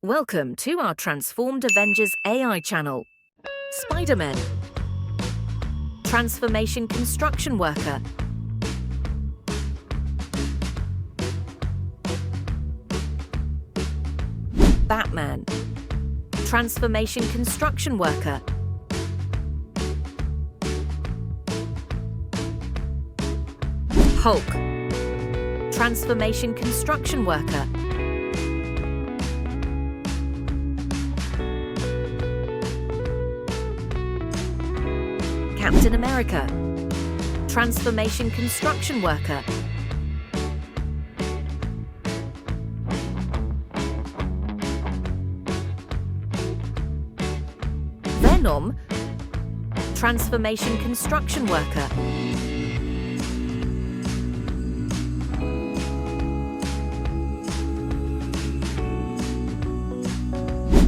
Welcome to our Transformed Avengers AI channel. Spider-Man. Transformation Construction Worker. Batman. Transformation Construction Worker. Hulk. Transformation Construction Worker. Captain America. Transformation Construction Worker. Venom. Transformation Construction Worker.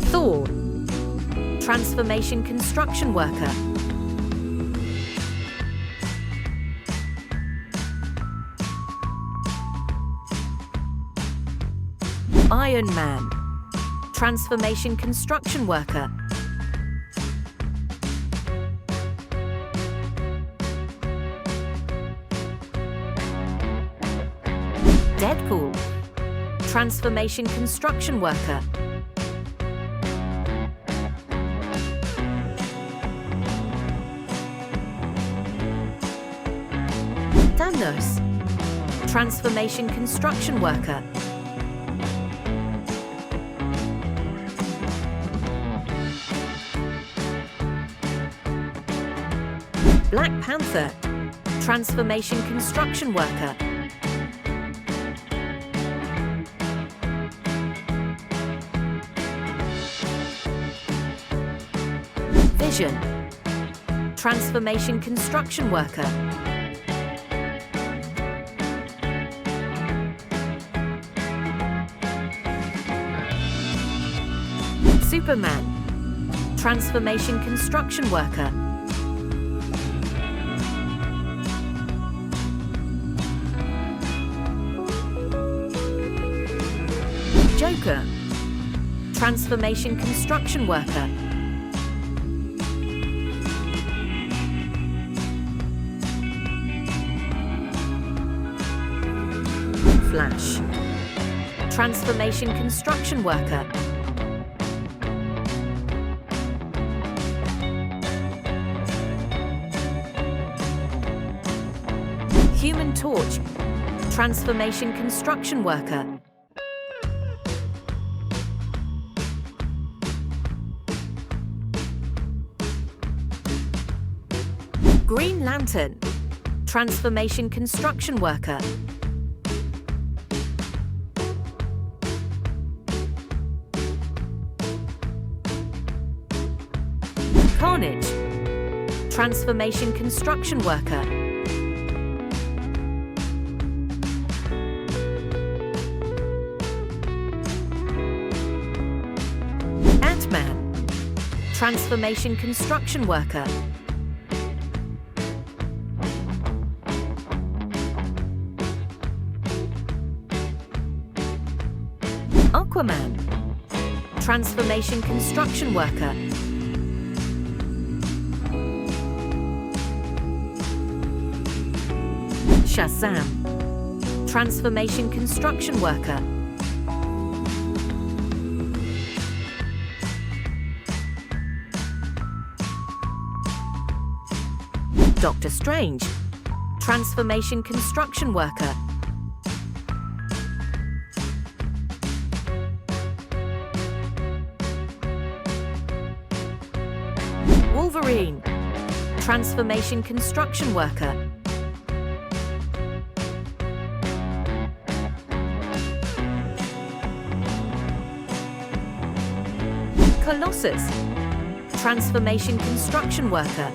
Thor. Transformation Construction Worker. Iron Man. Transformation Construction Worker. Deadpool. Transformation Construction Worker. Thanos. Transformation Construction Worker. Black Panther. Transformation Construction Worker. Vision. Transformation Construction Worker. Superman. Transformation Construction Worker. Joker. Transformation Construction Worker. Flash. Transformation Construction Worker. Human Torch. Transformation Construction Worker. Green Lantern. Transformation Construction Worker. Carnage. Transformation Construction Worker. Ant-Man. Transformation Construction Worker. Aquaman. Transformation Construction Worker. Shazam. Transformation Construction Worker. Doctor Strange. Transformation Construction Worker. Wolverine. Transformation Construction Worker. Colossus. Transformation Construction Worker.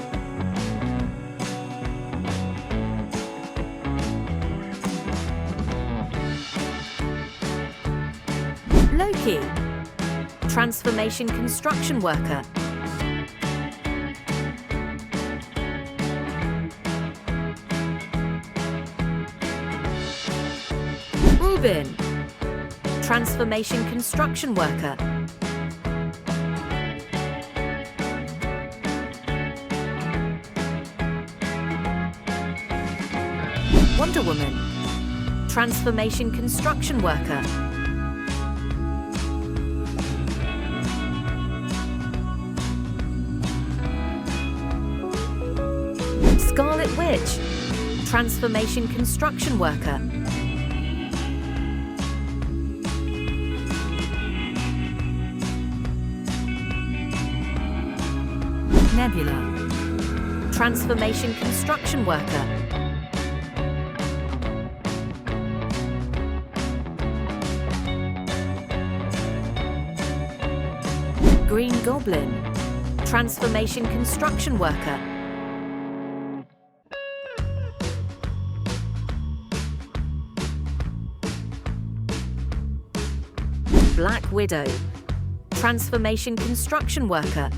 Loki. Transformation Construction Worker. Robin. Transformation Construction Worker. Wonder Woman. Transformation construction worker. Scarlet Witch. Transformation construction worker. Nebula. Transformation construction worker. Green Goblin. Transformation construction worker. Black Widow. Transformation construction worker.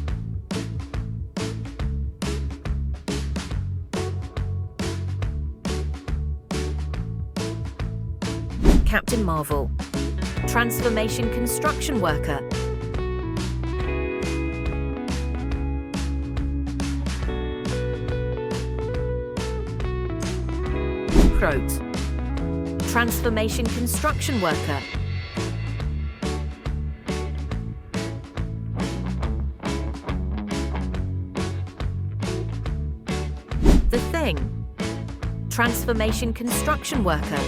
Captain Marvel. Transformation construction worker. Groot. Transformation construction worker. The Thing. Transformation construction worker.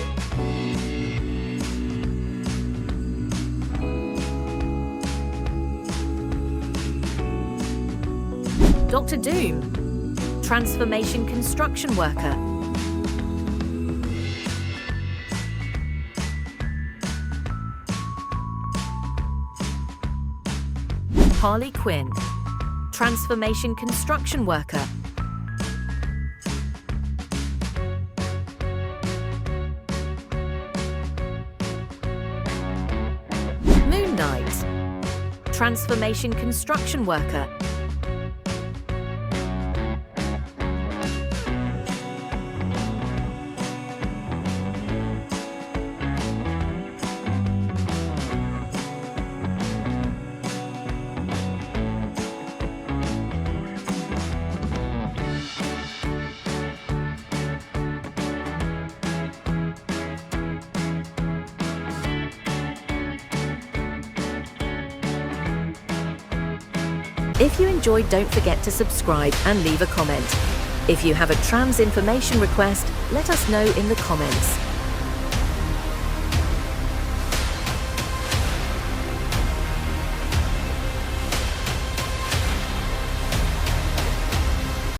Doctor Doom. Transformation construction worker. Harley Quinn. Transformation construction worker. Moon Knight. Transformation construction worker. If you enjoyed, don't forget to subscribe and leave a comment. If you have a trans information request, let us know in the comments.